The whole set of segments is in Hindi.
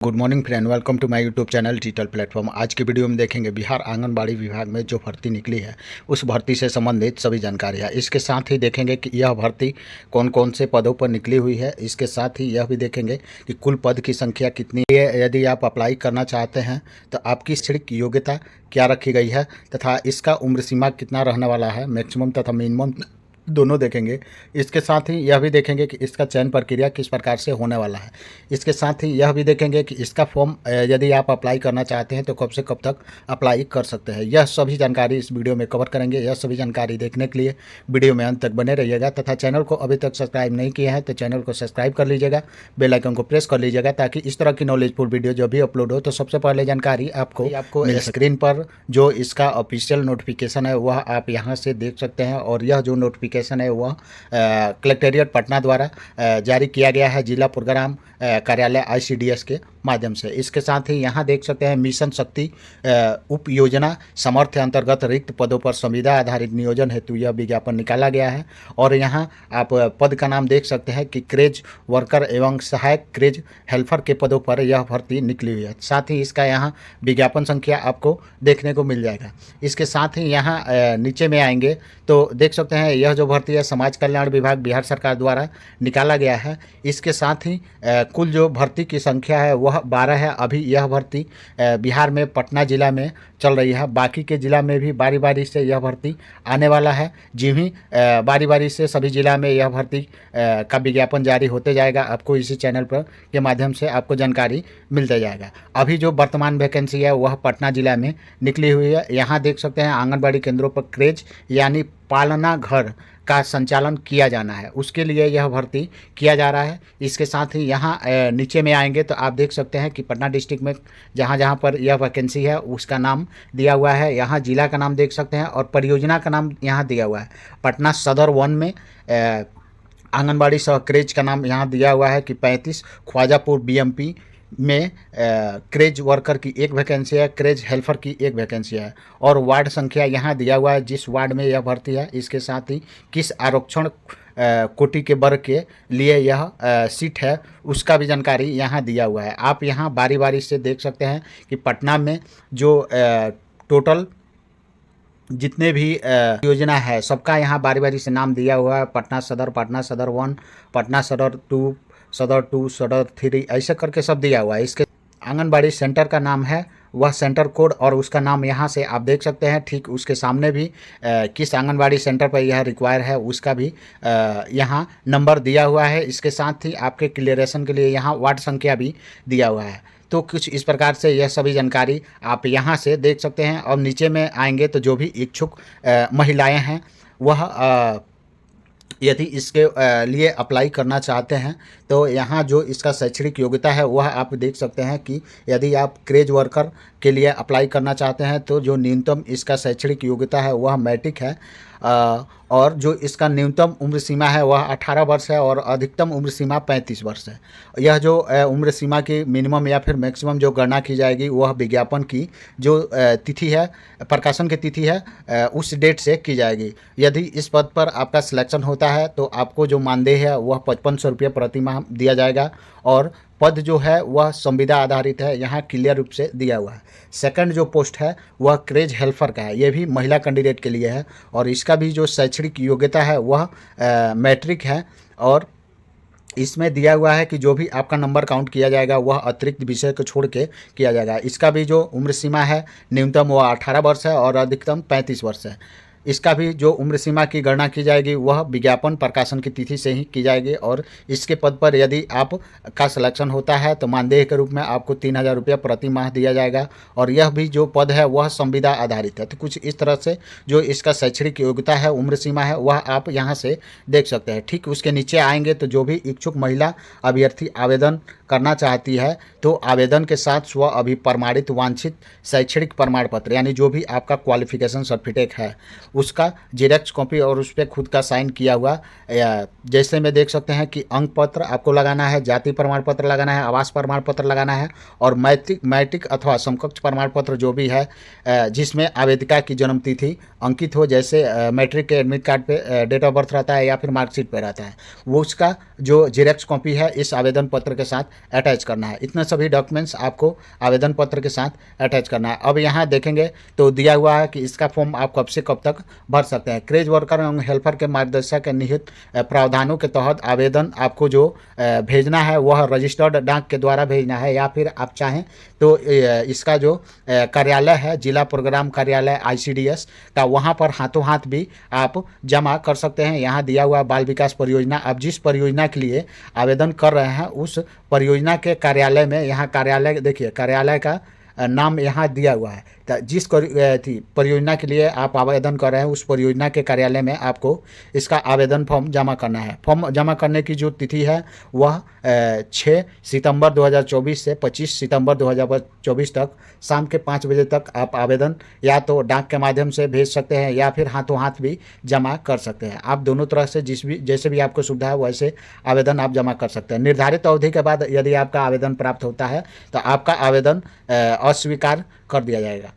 Good morning friend, welcome to my YouTube channel digital platform. आज की वीडियो में देखेंगे बिहार आंगनबाड़ी विभाग में जो भर्ती निकली है उस भर्ती से संबंधित सभी जानकारियाँ। इसके साथ ही देखेंगे कि यह भर्ती कौन कौन से पदों पर निकली हुई है। इसके साथ ही यह भी देखेंगे कि कुल पद की संख्या कितनी है। यदि आप अप्लाई करना चाहते हैं तो आपकी शैक्षणिक योग्यता क्या रखी गई है तथा इसका उम्र सीमा कितना रहने वाला है, मैक्सिमम तथा मिनिमम दोनों देखेंगे। इसके साथ ही यह भी देखेंगे कि इसका चयन प्रक्रिया किस प्रकार से होने वाला है। इसके साथ ही यह भी देखेंगे कि इसका फॉर्म यदि आप अप्लाई करना चाहते हैं तो कब से कब तक अप्लाई कर सकते हैं। यह सभी जानकारी इस वीडियो में कवर करेंगे। यह सभी जानकारी देखने के लिए वीडियो में अंत तक बने रहिएगा तथा चैनल को अभी तक सब्सक्राइब नहीं किया है तो चैनल को सब्सक्राइब कर लीजिएगा, बेल आइकन को प्रेस कर लीजिएगा ताकि इस तरह की नॉलेजफुल वीडियो जो भी अपलोड हो तो सबसे पहले जानकारी आपको स्क्रीन पर जो इसका ऑफिशियल नोटिफिकेशन है वह आप यहाँ से देख सकते हैं। और यह जो नोटिफिकेशन है वह कलेक्टेरिएट पटना द्वारा जारी किया गया है जिला प्रोग्राम कार्यालय ICDS के माध्यम से। इसके साथ ही यहाँ देख सकते हैं मिशन शक्ति उप योजना सामर्थ्य अंतर्गत रिक्त पदों पर संविदा आधारित नियोजन हेतु यह विज्ञापन निकाला गया है। और यहाँ आप पद का नाम देख सकते हैं कि क्रेज वर्कर एवं सहायक क्रेज हेल्पर के पदों पर यह भर्ती निकली हुई है। साथ ही इसका यहाँ विज्ञापन संख्या आपको देखने को मिल जाएगा। इसके साथ ही यहाँ नीचे में आएंगे तो देख सकते हैं यह जो भर्ती है समाज कल्याण विभाग बिहार सरकार द्वारा निकाला गया है। इसके साथ ही कुल जो भर्ती की संख्या है वह 12 है। अभी यह भर्ती बिहार में पटना जिला में चल रही है। बाकी के ज़िला में भी बारी बारी से यह भर्ती आने वाला है। जी ही बारी बारी से सभी ज़िला में यह भर्ती का विज्ञापन जारी होते जाएगा। आपको इसी चैनल पर के माध्यम से आपको जानकारी मिलता जाएगा। अभी जो वर्तमान वैकेंसी है वह पटना ज़िला में निकली हुई है। यहाँ देख सकते हैं आंगनबाड़ी केंद्रों पर क्रेज यानी पालना घर का संचालन किया जाना है, उसके लिए यह भर्ती किया जा रहा है। इसके साथ ही यहाँ नीचे में आएंगे तो आप देख सकते हैं कि पटना डिस्ट्रिक्ट में जहाँ जहाँ पर यह वैकेंसी है उसका नाम दिया हुआ है। यहाँ जिला का नाम देख सकते हैं और परियोजना का नाम यहाँ दिया हुआ है। पटना सदर 1 में आंगनबाड़ी सह क्रेज का नाम यहाँ दिया हुआ है कि 35, ख्वाजापुर BMP में क्रेज वर्कर की एक वैकेंसी है, क्रेज हेल्पर की एक वैकेंसी है। और वार्ड संख्या यहाँ दिया हुआ है जिस वार्ड में यह भर्ती है। इसके साथ ही किस आरक्षण कोटि के वर्ग के लिए यह सीट है उसका भी जानकारी यहाँ दिया हुआ है। आप यहाँ बारी बारी से देख सकते हैं कि पटना में जो टोटल जितने भी योजना है सबका यहाँ बारी बारी से नाम दिया हुआ है। पटना सदर 1, पटना सदर 2, सदर 2, सदर 3 ऐसे करके सब दिया हुआ है। इसके आंगनबाड़ी सेंटर का नाम है वह सेंटर कोड और उसका नाम यहाँ से आप देख सकते हैं। ठीक उसके सामने भी किस आंगनबाड़ी सेंटर पर यह रिक्वायर है उसका भी यहाँ नंबर दिया हुआ है। इसके साथ ही आपके क्लियरेशन के लिए यहाँ वार्ड संख्या भी दिया हुआ है। तो कुछ इस प्रकार से यह सभी जानकारी आप यहाँ से देख सकते हैं। और नीचे में आएंगे तो जो भी इच्छुक महिलाएं हैं वह यदि इसके लिए अप्लाई करना चाहते हैं तो यहाँ जो इसका शैक्षणिक योग्यता है वह आप देख सकते हैं कि यदि आप क्रेज वर्कर के लिए अप्लाई करना चाहते हैं तो जो न्यूनतम इसका शैक्षणिक योग्यता है वह मैट्रिक है। और जो इसका न्यूनतम उम्र सीमा है वह 18 वर्ष है और अधिकतम उम्र सीमा 35 वर्ष है। यह जो उम्र सीमा की मिनिमम या फिर मैक्सिमम जो गणना की जाएगी वह विज्ञापन की जो तिथि है, प्रकाशन की तिथि है उस डेट से की जाएगी। यदि इस पद पर आपका सिलेक्शन होता है तो आपको जो मानदेय है वह 5500 रुपये प्रति माह दिया जाएगा। और पद जो है वह संविदा आधारित है, यहाँ क्लियर रूप से दिया हुआ है। सेकंड जो पोस्ट है वह क्रेज हेल्पर का है, ये भी महिला कैंडिडेट के लिए है। और इसका भी जो शैक्षणिक योग्यता है वह मैट्रिक है। और इसमें दिया हुआ है कि जो भी आपका नंबर काउंट किया जाएगा वह अतिरिक्त विषय को छोड़ के किया जाएगा। इसका भी जो उम्र सीमा है न्यूनतम वह 18 वर्ष है और अधिकतम 35 वर्ष है। इसका भी जो उम्र सीमा की गणना की जाएगी वह विज्ञापन प्रकाशन की तिथि से ही की जाएगी। और इसके पद पर यदि आप का सिलेक्शन होता है तो मानदेय के रूप में आपको 3000 रुपये प्रति माह दिया जाएगा। और यह भी जो पद है वह संविदा आधारित है। तो कुछ इस तरह से जो इसका शैक्षणिक योग्यता है, उम्र सीमा है, वह आप यहाँ से देख सकते हैं। ठीक उसके नीचे आएंगे तो जो भी इच्छुक महिला अभ्यर्थी आवेदन करना चाहती है तो आवेदन के साथ स्व अभी प्रमाणित वांछित शैक्षणिक प्रमाण पत्र यानी जो भी आपका क्वालिफिकेशन सर्टिफिकेट है उसका जेरॉक्स कॉपी और उस पर खुद का साइन किया हुआ, जैसे में देख सकते हैं कि अंक पत्र आपको लगाना है, जाति प्रमाण पत्र लगाना है, आवास प्रमाण पत्र लगाना है और मैट्रिक अथवा समकक्ष प्रमाण पत्र जो भी है जिसमें आवेदिका की जन्म तिथि अंकित हो, जैसे मैट्रिक के एडमिट कार्ड पे डेट ऑफ बर्थ रहता है या फिर मार्कशीट पे रहता है, वो उसका जो जेरॉक्स कॉपी है इस आवेदन पत्र के साथ अटैच करना है। इतने सभी डॉक्यूमेंट्स आपको आवेदन पत्र के साथ अटैच करना है। अब यहाँ देखेंगे तो दिया हुआ है कि इसका फॉर्म आप कब से कब तक भर सकते हैं। क्रेज वर्कर एवं हेल्पर के मार्गदर्शक के निहित प्रावधानों के तहत आवेदन आपको जो भेजना है वह रजिस्टर्ड डाक के द्वारा भेजना है, या फिर आप चाहें तो इसका जो कार्यालय है जिला प्रोग्राम कार्यालय ICDS का, वहाँ पर हाथों हाथ भी आप जमा कर सकते हैं। यहाँ दिया हुआ बाल विकास परियोजना, आप जिस परियोजना के लिए आवेदन कर रहे हैं उस परियोजना के कार्यालय में, यहाँ कार्यालय देखिए, कार्यालय का नाम यहाँ दिया हुआ है। तो जिस परियोजना के लिए आप आवेदन कर रहे हैं उस परियोजना के कार्यालय में आपको इसका आवेदन फॉर्म जमा करना है। फॉर्म जमा करने की जो तिथि है वह 6 सितंबर 2024 से 25 सितंबर 2024 तक शाम के 5 बजे तक आप आवेदन या तो डाक के माध्यम से भेज सकते हैं या फिर हाथों हाथ भी जमा कर सकते हैं। आप दोनों तरह से जैसे भी आपको सुविधा है वैसे आवेदन आप जमा कर सकते हैं। निर्धारित अवधि के बाद यदि आपका आवेदन प्राप्त होता है तो आपका आवेदन अस्वीकार कर दिया जाएगा।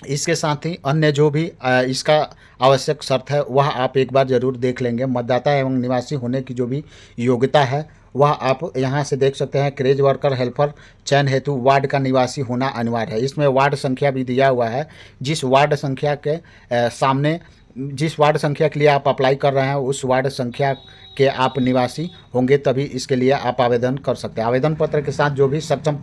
इसके साथ ही अन्य जो भी इसका आवश्यक शर्त है वह आप एक बार ज़रूर देख लेंगे। मतदाता एवं निवासी होने की जो भी योग्यता है वह आप यहाँ से देख सकते हैं। क्रेज वर्कर हेल्पर चयन हेतु वार्ड का निवासी होना अनिवार्य है। इसमें वार्ड संख्या भी दिया हुआ है। जिस वार्ड संख्या के सामने जिस वार्ड संख्या के लिए आप अप्लाई कर रहे हैं उस वार्ड संख्या के आप निवासी होंगे तभी इसके लिए आप आवेदन कर सकते हैं। आवेदन पत्र के साथ जो भी सक्षम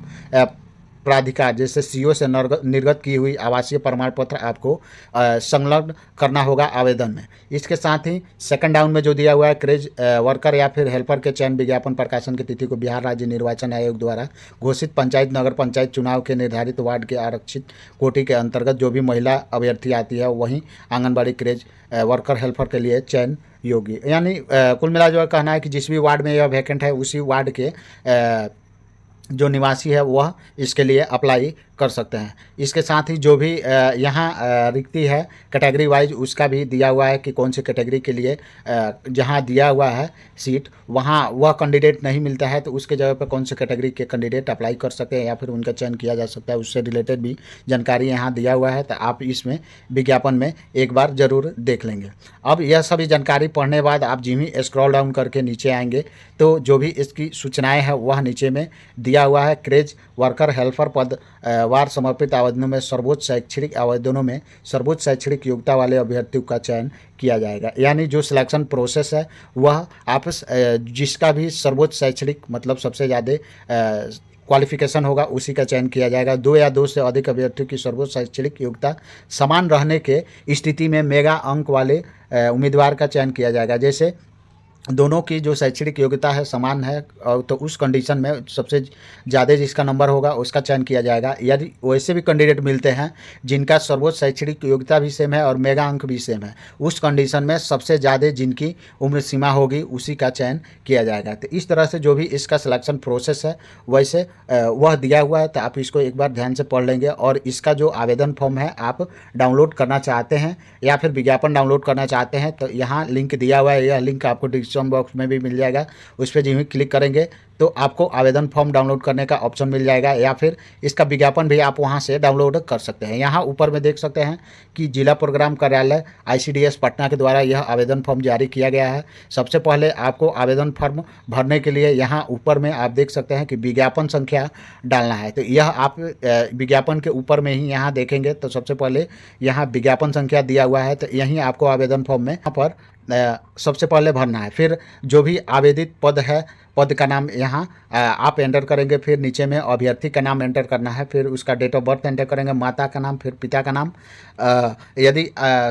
प्राधिकार जैसे CO से निर्गत की हुई आवासीय प्रमाण पत्र आपको संलग्न करना होगा आवेदन में। इसके साथ ही सेकंड डाउन में जो दिया हुआ है, क्रेज वर्कर या फिर हेल्पर के चयन विज्ञापन प्रकाशन की तिथि को बिहार राज्य निर्वाचन आयोग द्वारा घोषित पंचायत नगर पंचायत चुनाव के निर्धारित वार्ड के आरक्षित कोटि के अंतर्गत जो भी महिला अभ्यर्थी आती है वहीं आंगनबाड़ी क्रेज वर्कर हेल्पर के लिए चयन योग्य, यानी कुल मिला जो कहना है कि जिस भी वार्ड में यह वैकेंट है उसी वार्ड के जो निवासी है वह इसके लिए अप्लाई कर सकते हैं। इसके साथ ही जो भी यहाँ रिक्ति है कैटेगरी वाइज उसका भी दिया हुआ है कि कौन सी कैटेगरी के लिए जहाँ दिया हुआ है सीट वहाँ वह कैंडिडेट नहीं मिलता है तो उसके जगह पर कौन से कैटेगरी के कैंडिडेट अप्लाई कर सकते हैं या फिर उनका चयन किया जा सकता है, उससे रिलेटेड भी जानकारी यहाँ दिया हुआ है। तो आप इसमें विज्ञापन में एक बार ज़रूर देख लेंगे। अब यह सभी जानकारी पढ़ने बाद आप जिम ही स्क्रॉल डाउन करके नीचे आएंगे तो जो भी इसकी सूचनाएँ हैं वह नीचे में दिया हुआ है। क्रेज वर्कर हेल्पर पद वार समर्पित आवेदनों में सर्वोच्च शैक्षणिक योग्यता वाले अभ्यर्थियों का चयन किया जाएगा। यानी जो सिलेक्शन प्रोसेस है वह आप जिसका भी सर्वोच्च शैक्षणिक मतलब सबसे ज़्यादा क्वालिफिकेशन होगा उसी का चयन किया जाएगा। 2 या 2 से अधिक अभ्यर्थियों की सर्वोच्च शैक्षणिक योग्यता समान रहने के स्थिति में मेगा अंक वाले उम्मीदवार का चयन किया जाएगा। जैसे दोनों की जो शैक्षणिक योग्यता है समान है और तो उस कंडीशन में सबसे ज़्यादा जिसका नंबर होगा उसका चयन किया जाएगा। यदि वैसे भी कैंडिडेट मिलते हैं जिनका सर्वोच्च शैक्षणिक योग्यता भी सेम है और मेगा अंक भी सेम है, उस कंडीशन में सबसे ज़्यादा जिनकी उम्र सीमा होगी उसी का चयन किया जाएगा। तो इस तरह से जो भी इसका सिलेक्शन प्रोसेस है वैसे वह दिया हुआ है। तो आप इसको एक बार ध्यान से पढ़ लेंगे और इसका जो आवेदन फॉर्म है आप डाउनलोड करना चाहते हैं या फिर विज्ञापन डाउनलोड करना चाहते हैं तो यहाँ लिंक दिया हुआ है। यह लिंक आपको डिस्क्रिप्शन बॉक्स में भी मिल जाएगा। उस पर जिस क्लिक करेंगे तो आपको आवेदन फॉर्म डाउनलोड करने का ऑप्शन मिल जाएगा या फिर इसका विज्ञापन भी आप वहां से डाउनलोड कर सकते हैं। यहाँ ऊपर में देख सकते हैं कि जिला प्रोग्राम कार्यालय ICDS पटना के द्वारा यह आवेदन फॉर्म जारी किया गया है। सबसे पहले आपको आवेदन फॉर्म भरने के लिए यहाँ ऊपर में आप देख सकते हैं कि विज्ञापन संख्या डालना है। तो यह आप विज्ञापन के ऊपर में ही यहाँ देखेंगे तो सबसे पहले यहाँ विज्ञापन संख्या दिया हुआ है। तो यहीं आपको आवेदन फॉर्म में यहाँ पर सबसे पहले भरना है। फिर जो भी आवेदित पद है पद का नाम यहाँ आप एंटर करेंगे। फिर नीचे में अभ्यर्थी का नाम एंटर करना है, फिर उसका डेट ऑफ बर्थ एंटर करेंगे, माता का नाम, फिर पिता का नाम। यदि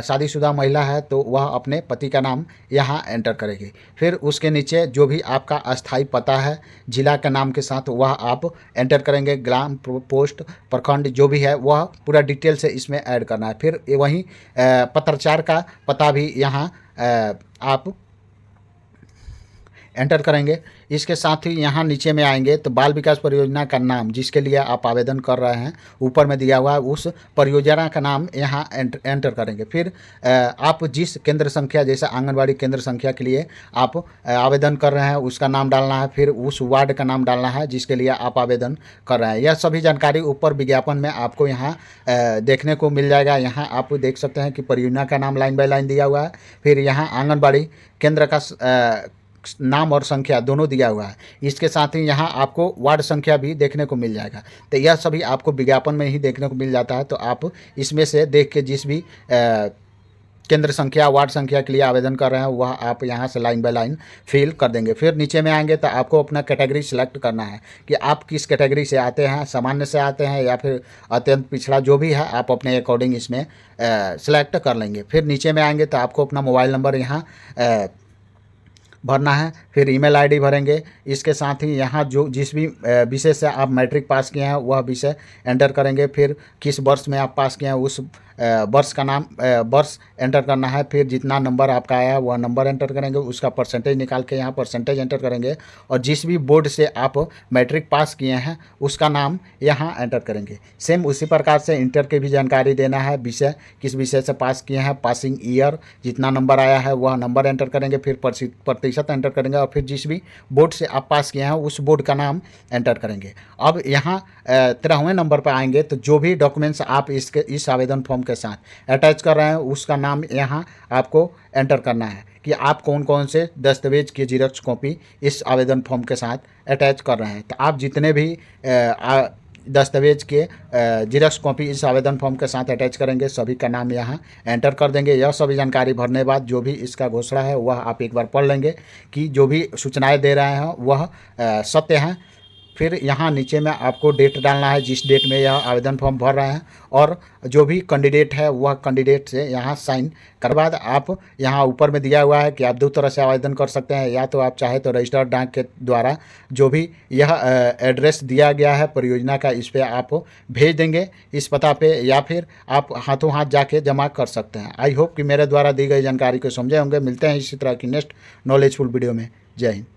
शादीशुदा महिला है तो वह अपने पति का नाम यहाँ एंटर करेगी। फिर उसके नीचे जो भी आपका अस्थाई पता है जिला के नाम के साथ वह आप एंटर करेंगे। ग्राम पोस्ट प्रखंड जो भी है वह पूरा डिटेल से इसमें ऐड करना है। फिर वहीं पत्राचार का पता भी यहाँ आप एंटर करेंगे। इसके साथ ही यहाँ नीचे में आएंगे तो बाल विकास परियोजना का नाम जिसके लिए आप आवेदन कर रहे हैं ऊपर में दिया हुआ है उस परियोजना का नाम यहाँ एंटर करेंगे। फिर आप जिस केंद्र संख्या जैसे आंगनबाड़ी केंद्र संख्या के लिए आप आवेदन कर रहे हैं उसका नाम डालना है। फिर उस वार्ड का नाम डालना है जिसके लिए आप आवेदन कर रहे हैं। यह सभी जानकारी ऊपर विज्ञापन में आपको यहाँ देखने को मिल जाएगा। यहाँ आप देख सकते हैं कि परियोजना का नाम लाइन बाय लाइन दिया हुआ है। फिर यहाँ आंगनबाड़ी केंद्र का नाम और संख्या दोनों दिया हुआ है। इसके साथ ही यहाँ आपको वार्ड संख्या भी देखने को मिल जाएगा। तो यह सभी आपको विज्ञापन में ही देखने को मिल जाता है। तो आप इसमें से देख के जिस भी केंद्र संख्या, वार्ड संख्या के लिए आवेदन कर रहे हैं वह आप यहाँ से लाइन बाय लाइन फिल कर देंगे। फिर नीचे में आएंगे तो आपको अपना कैटेगरी सिलेक्ट करना है कि आप किस कैटेगरी से आते हैं, सामान्य से आते हैं या फिर अत्यंत पिछड़ा, जो भी है आप अपने अकॉर्डिंग इसमें सिलेक्ट कर लेंगे। फिर नीचे में आएंगे तो आपको अपना मोबाइल नंबर यहाँ भरना है। फिर ईमेल आईडी भरेंगे। इसके साथ ही यहाँ जो जिस भी विषय से आप मैट्रिक पास किए हैं वह विषय एंटर करेंगे। फिर किस वर्ष में आप पास किए हैं उस वर्ष का नाम वर्ष एंटर करना है। फिर जितना नंबर आपका आया है वह नंबर एंटर करेंगे, उसका परसेंटेज निकाल के यहाँ परसेंटेज एंटर करेंगे। और जिस भी बोर्ड से आप मैट्रिक पास किए हैं उसका नाम यहाँ एंटर करेंगे। सेम उसी प्रकार से इंटर की भी जानकारी देना है, विषय किस विषय से पास किए हैं, पासिंग ईयर, जितना नंबर आया है वह नंबर एंटर करेंगे। फिर प्रतिशत एंटर करेंगे और फिर जिस भी बोर्ड से आप पास किए हैं उस बोर्ड का नाम एंटर करेंगे। अब यहाँ 13वें नंबर पर आएंगे तो जो भी डॉक्यूमेंट्स आप इस आवेदन फॉर्म के साथ अटैच कर रहे हैं उसका नाम यहाँ आपको एंटर करना है कि आप कौन कौन से दस्तावेज की जीरोक्स कॉपी इस आवेदन फॉर्म के साथ अटैच कर रहे हैं। तो आप जितने भी दस्तावेज के जीरोक्स कॉपी इस आवेदन फॉर्म के साथ अटैच करेंगे सभी का नाम यहाँ एंटर कर देंगे। यह सभी जानकारी भरने बाद जो भी इसका घोषणा है वह आप एक बार पढ़ लेंगे कि जो भी सूचनाएं दे रहे हैं वह सत्य हैं। फिर यहाँ नीचे में आपको डेट डालना है जिस डेट में यह आवेदन फॉर्म भर रहे हैं, और जो भी कैंडिडेट है वह कैंडिडेट से यहाँ साइन कर बाद आप यहाँ ऊपर में दिया हुआ है कि आप दो तरह से आवेदन कर सकते हैं। या तो आप चाहे तो रजिस्टर्ड डाक के द्वारा जो भी यह एड्रेस दिया गया है परियोजना का इस पर आप भेज देंगे इस पता पे, या फिर आप हाथों हाथ जाके जमा कर सकते हैं। आई होप कि मेरे द्वारा दी गई जानकारी को समझे होंगे। मिलते हैं इसी तरह की नेक्स्ट नॉलेजफुल वीडियो में। जय हिंद।